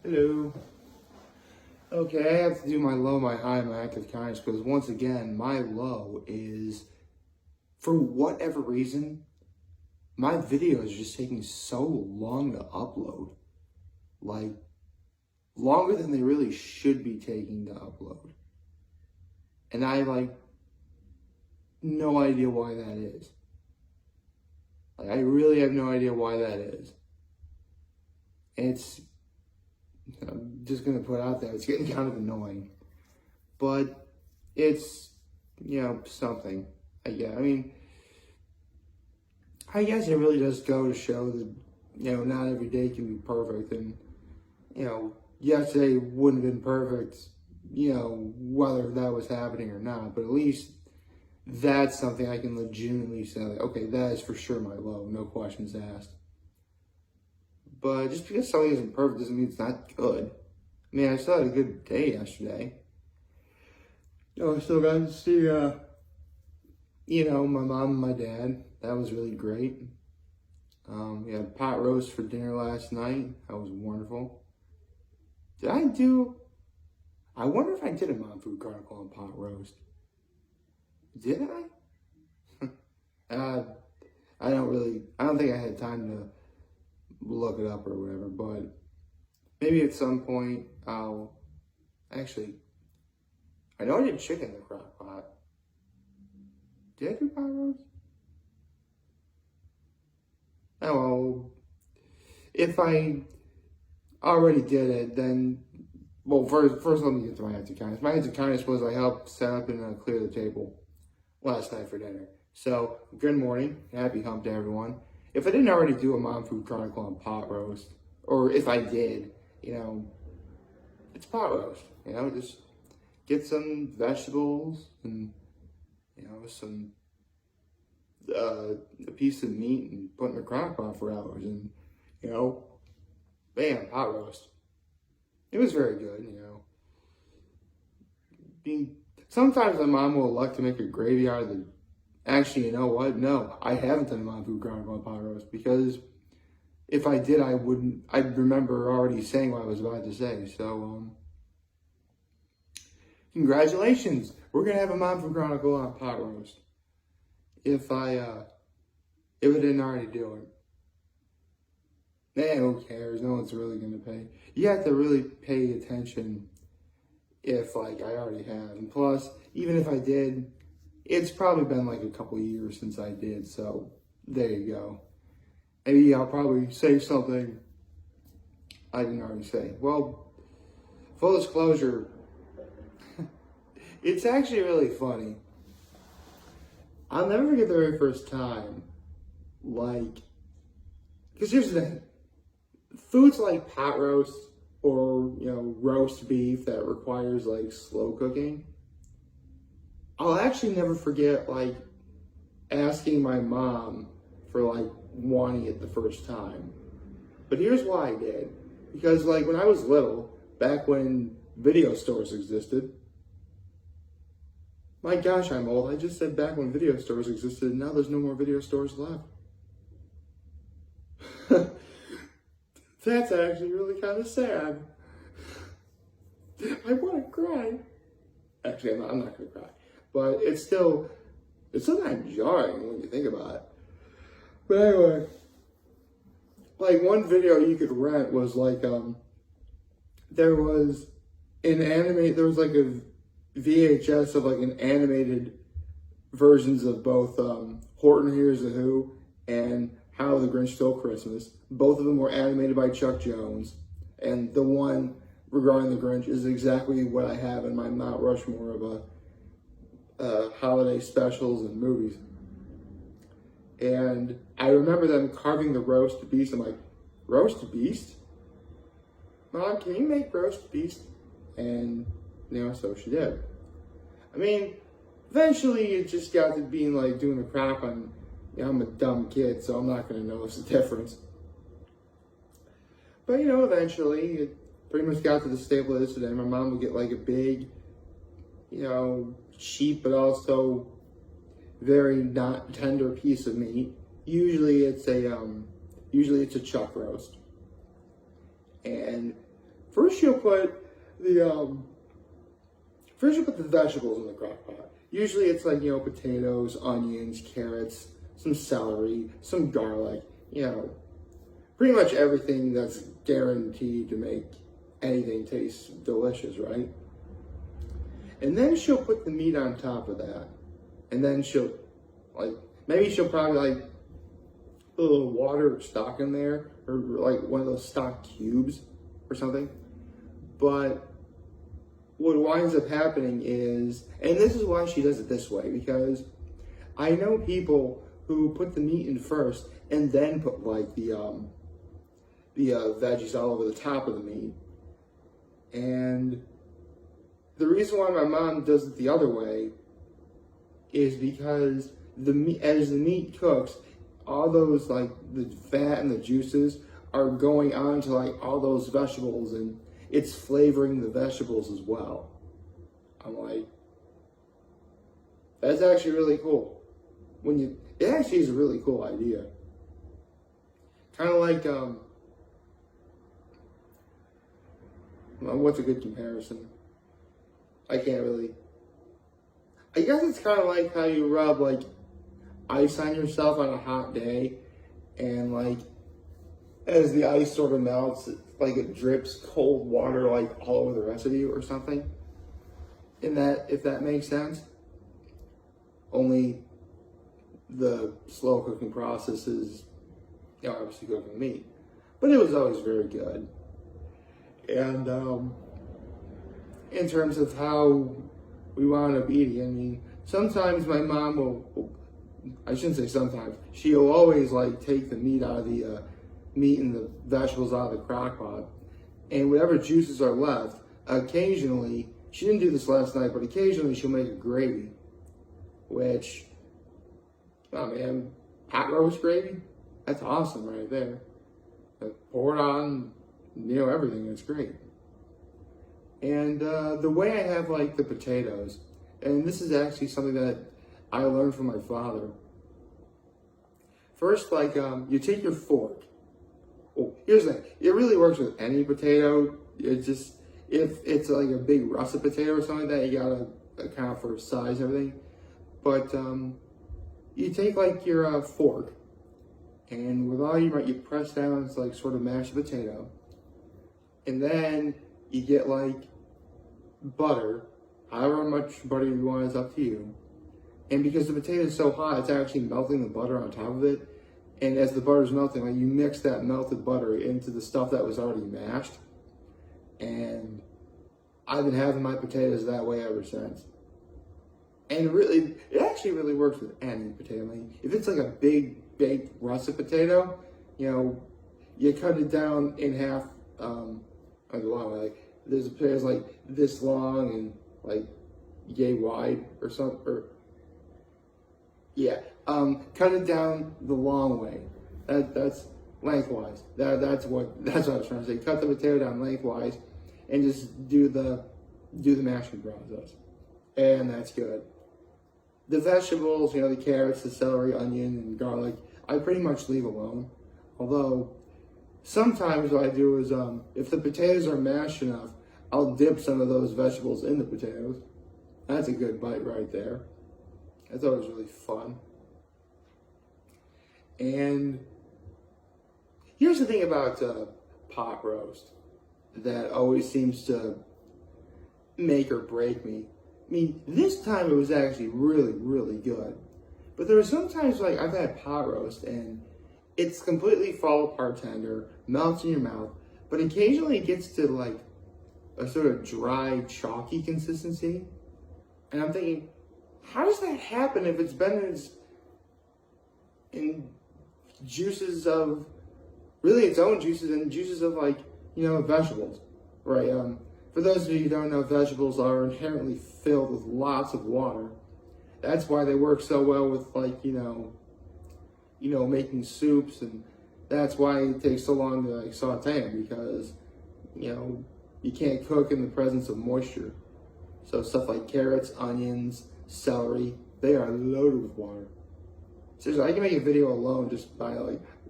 Hello. Okay, I have to do my low, my high, my active kindness because once again, my low is for whatever reason, my videos are just taking so long to upload. Like, longer than they really should be taking to upload. And I no idea why that is. Like, I really have no idea why that is. I'm just gonna put out there, it's getting kind of annoying. But it's, something. I guess it really does go to show that, not every day can be perfect. And, yesterday wouldn't have been perfect, whether that was happening or not. But at least that's something I can legitimately say, like, okay, that is for sure my low, no questions asked. But just because something isn't perfect doesn't mean it's not good. I mean, I still had a good day yesterday. I still got to see, my mom and my dad. That was really great. We had pot roast for dinner last night. That was wonderful. I wonder if I did a Mom Food Chronicle on pot roast. Did I? I don't think I had time to look it up or whatever, but maybe at some point I know I did chicken in the crock pot. Did I do pot roast? Oh, well, if I already did it, then, well, first let me get to my acts of kindness. My acts of kindness was I helped set up and clear the table last night for dinner. So, good morning, happy hump day, everyone. If I didn't already do a Mom Food Chronicle on pot roast, or if I did, it's pot roast. Just get some vegetables and, some a piece of meat and put in the crock pot for hours, and bam, pot roast. It was very good. Sometimes my mom will elect to make a gravy out of the. Actually, you know what? No, I haven't done a Mom Food Chronicle on pot roast because if I did, I'd remember already saying what I was about to say. So, congratulations! We're gonna have a Mom Food Chronicle on pot roast. If I didn't already do it, who cares? No one's really gonna pay. You have to really pay attention if I already have, and plus, even if I did. It's probably been like a couple years since I did, so there you go. Maybe I'll probably say something I didn't already say. Well, full disclosure, it's actually really funny. I'll never forget the very first time, because here's the thing. Foods like pot roast or, roast beef that requires slow cooking, I'll actually never forget, asking my mom for, wanting it the first time. But here's why I did. Because, when I was little, back when video stores existed, my gosh, I'm old. I just said back when video stores existed, and now there's no more video stores left. That's actually really kind of sad. I want to cry. Actually, I'm not going to cry. But it's still kind of jarring when you think about it. But anyway, one video you could rent was there was a VHS of an animated versions of both Horton Hears the Who and How the Grinch Stole Christmas. Both of them were animated by Chuck Jones, and the one regarding the Grinch is exactly what I have in my Mount Rushmore of holiday specials and movies. And I remember them carving the roast beast. I'm like, roast beast? Mom, can you make roast beast? And, so she did. I mean, eventually it just got to being doing the crap on, I'm a dumb kid, so I'm not going to notice the difference. But, eventually it pretty much got to the stable it is today. My mom would get a big, cheap but also very not tender piece of meat. Usually it's a chuck roast, and First she'll put the first she'll put the vegetables in the crock pot. Usually it's like, potatoes, onions, carrots, some celery, some garlic, pretty much everything that's guaranteed to make anything taste delicious, right? And then she'll put the meat on top of that. And then maybe she'll probably put a little water or stock in there, or like one of those stock cubes or something. But what winds up happening is, and this is why she does it this way, because I know people who put the meat in first and then put the veggies all over the top of the meat. And the reason why my mom does it the other way is because as the meat cooks, all those the fat and the juices are going on to all those vegetables, and it's flavoring the vegetables as well. I'm like, that's actually really cool. It actually is a really cool idea. Kind of like, what's a good comparison? I guess it's kind of like how you rub ice on yourself on a hot day, and as the ice sort of melts, it drips cold water all over the rest of you or something. If that makes sense. Only the slow cooking process is, obviously cooking meat, but it was always very good. And in terms of how we wound up eating, sometimes my mom will, I shouldn't say sometimes, she'll always take the meat out of the meat and the vegetables out of the crock pot, and whatever juices are left, occasionally, she didn't do this last night, but occasionally she'll make a gravy, which, oh man, pot roast gravy, that's awesome right there. Pour it on, everything, it's great. And the way I have the potatoes, and this is actually something that I learned from my father. First, you take your fork. Well, here's the thing. It really works with any potato. It just, if it's a big russet potato or something like that, you gotta account for size and everything. But you take your fork, and with all you press down, it's sort of mashed potato. And then you get butter, however much butter you want is up to you. And because the potato is so hot, it's actually melting the butter on top of it. And as the butter's melting, you mix that melted butter into the stuff that was already mashed. And I've been having my potatoes that way ever since. And it actually really works with any potato. If it's a big baked russet potato, you cut it down in half, there's potatoes this long and yay wide or something, cut it down the long way. That's lengthwise. That's what I was trying to say. Cut the potato down lengthwise, and just do the mashing process, and that's good. The vegetables, the carrots, the celery, onion, and garlic, I pretty much leave alone. Although sometimes what I do is, if the potatoes are mashed enough, I'll dip some of those vegetables in the potatoes. That's a good bite right there. That's always really fun. And here's the thing about pot roast that always seems to make or break me. This time it was actually really, really good. But there are some times I've had pot roast and it's completely fall apart tender, melts in your mouth, but occasionally it gets to a sort of dry, chalky consistency. And I'm thinking, how does that happen if it's been in juices of, really its own juices and juices of vegetables, right? For those of you who don't know, vegetables are inherently filled with lots of water. That's why they work so well with making soups, and that's why it takes so long to saute them, because you can't cook in the presence of moisture. So stuff like carrots, onions, celery, they are loaded with water. Seriously, I can make a video alone just by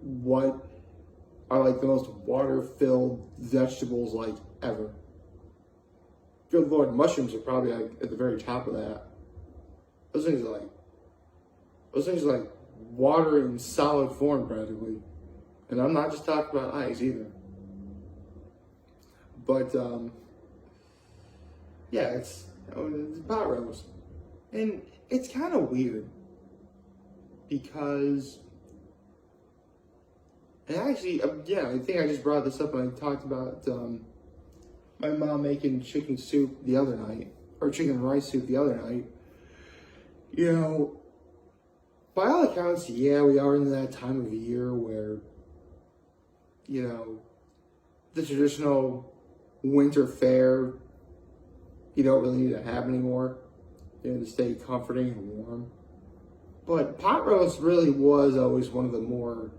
what are the most water-filled vegetables ever. Good Lord, mushrooms are probably like at the very top of that. Those things are like water in solid form practically. And I'm not just talking about ice either. But yeah, it's pot roast. And it's kind of weird because, and actually, yeah, I think I just brought this up when I talked about my mom making chicken soup the other night, or chicken rice soup the other night. You know, by all accounts, yeah, we are in that time of year where, you know, the traditional winter fare, you don't really need to have anymore, you know, to stay comforting and warm. But pot roast really was always one of the more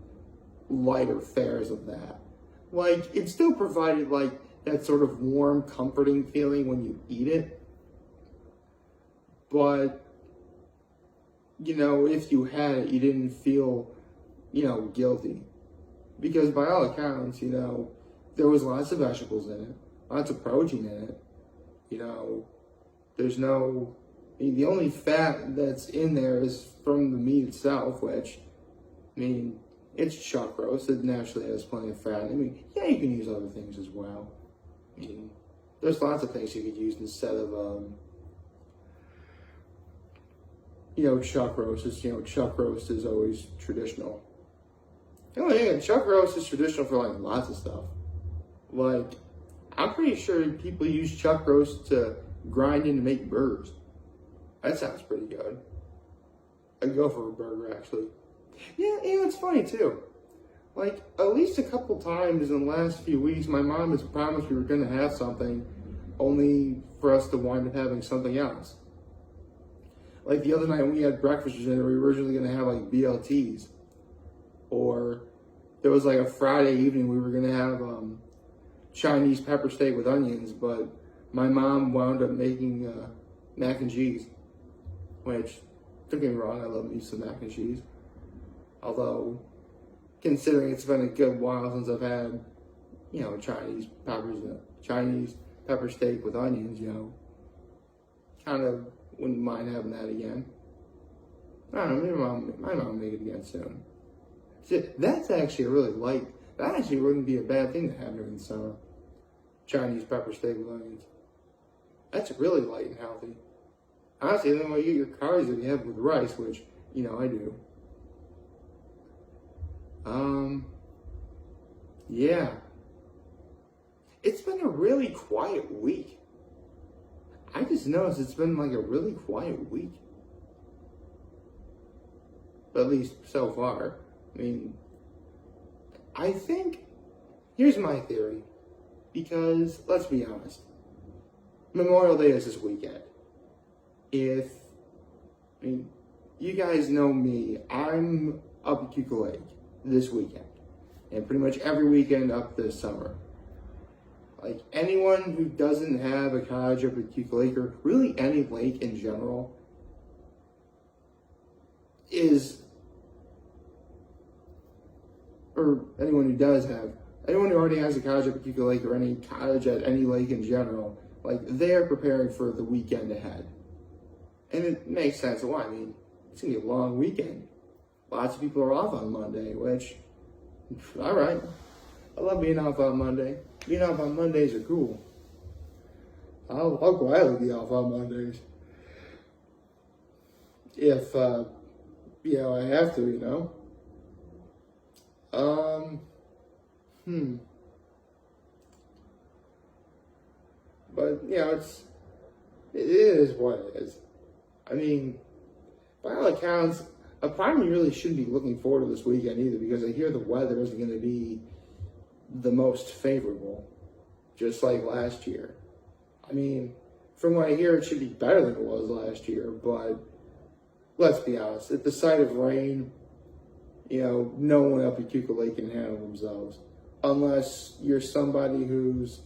lighter fares of that. Like, it still provided like that sort of warm, comforting feeling when you eat it. But, you know, if you had it, you didn't feel, you know, guilty. Because by all accounts, you know, there was lots of vegetables in it, lots of protein in it. You know, there's no, I mean, the only fat that's in there is from the meat itself, which, I mean, it's chuck roast. It naturally has plenty of fat. I mean, yeah, you can use other things as well. I mean, there's lots of things you could use instead of, you know, chuck roast. You know, chuck roast is always traditional. You know, yeah, chuck roast is traditional for like lots of stuff. Like, I'm pretty sure people use chuck roast to grind in to make burgers. That sounds pretty good. I'd go for a burger, actually. Yeah, it's funny too. Like, at least a couple times in the last few weeks, my mom has promised we were going to have something, only for us to wind up having something else. Like the other night when we had breakfast for dinner, we were originally going to have like BLTs. Or there was like a Friday evening we were going to have Chinese pepper steak with onions, but my mom wound up making mac and cheese, which, don't get me wrong, I love me some mac and cheese. Although, considering it's been a good while since I've had, you know, Chinese pepper steak with onions, you know, kind of wouldn't mind having that again. I don't know, my mom will make it again soon. See, that's actually a really light, that actually wouldn't be a bad thing to have during the summer. Chinese pepper steak with onions. That's really light and healthy. Honestly, then when you get your carbs that you have with rice, which, you know, I do. Yeah. It's been a really quiet week. I just noticed it's been like a really quiet week. At least so far. I mean, I think, here's my theory. Because, let's be honest, Memorial Day is this weekend. I mean, you guys know me, I'm up at Keuka Lake this weekend. And pretty much every weekend up this summer. Like, anyone who doesn't have a cottage up at Keuka Lake, or really any lake in general, or anyone who already has a cottage up at Keuka Lake, or any cottage at any lake in general, like, they're preparing for the weekend ahead. And it makes sense why. I mean, it's going to be a long weekend. Lots of people are off on Monday, which, all right. I love being off on Monday. Being off on Mondays are cool. I'll gladly be off on Mondays. If, you know, I have to, you know. But, you know, it is what it is. I mean, by all accounts, a part of me really shouldn't be looking forward to this weekend either, because I hear the weather isn't going to be the most favorable, just like last year. I mean, from what I hear, it should be better than it was last year, but let's be honest, at the sight of rain, you know, no one up at Keuka Lake can handle themselves. Unless you're somebody who's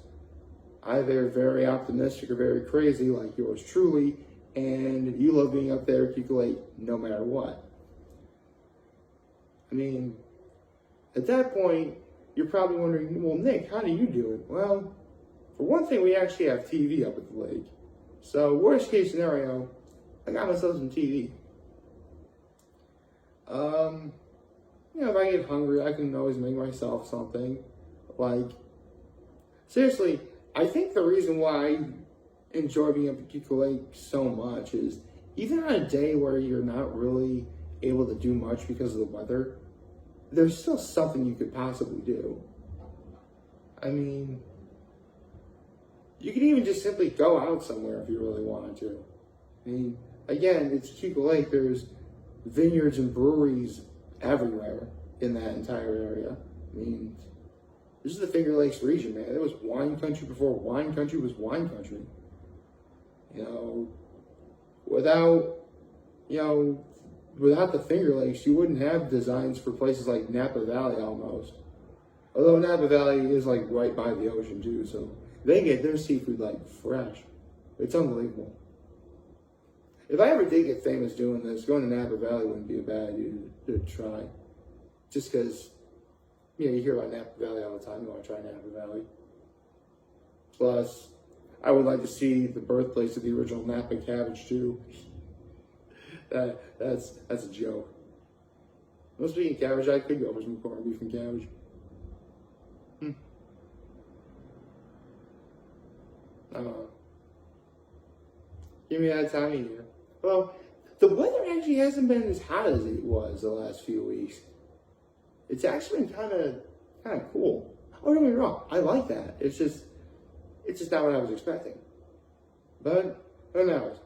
either very optimistic or very crazy, like yours truly, and you love being up there at Keuka Lake no matter what. I mean, at that point, you're probably wondering, well, Nick, how do you do it? Well, For one thing, we actually have TV up at the lake. So, worst case scenario, I got myself some TV. If I get hungry, I can always make myself something. Like, seriously, I think the reason why I enjoy being up at Keuka Lake so much is even on a day where you're not really able to do much because of the weather, there's still something you could possibly do. I mean, you could even just simply go out somewhere if you really wanted to. I mean, again, it's Keuka Lake. There's vineyards and breweries everywhere in that entire area. I mean, this is the Finger Lakes region, man. There was wine country before wine country was wine country. Without the Finger Lakes, you wouldn't have designs for places like Napa Valley almost. Although Napa Valley is like right by the ocean too, so they get their seafood like fresh. It's unbelievable. If I ever did get famous doing this, going to Napa Valley wouldn't be a bad idea to try. Just because, you hear about Napa Valley all the time. You want to try Napa Valley. Plus, I would like to see the birthplace of the original Napa cabbage too. That's a joke. Well, speaking of cabbage, I could go for some corned beef and cabbage. Give me that time of year. Well, the weather actually hasn't been as hot as it was the last few weeks. It's actually been kind of cool. Oh, don't get me wrong, I like that. It's just not what I was expecting. But who knows?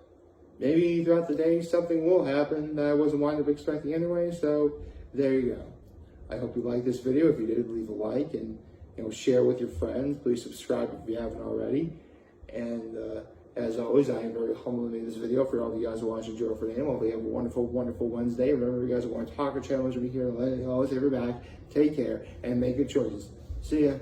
Maybe throughout the day something will happen that I wasn't wind up expecting anyway. So there you go. I hope you liked this video. If you did, leave a like and share with your friends. Please subscribe if you haven't already. And as always, I am very humbled to make this video for all of you guys who watch Enjoy for name. Hope you have a wonderful, wonderful Wednesday. Remember, you guys who want to talk or challenge me here, let it always have your back. Take care and make good choices. See ya.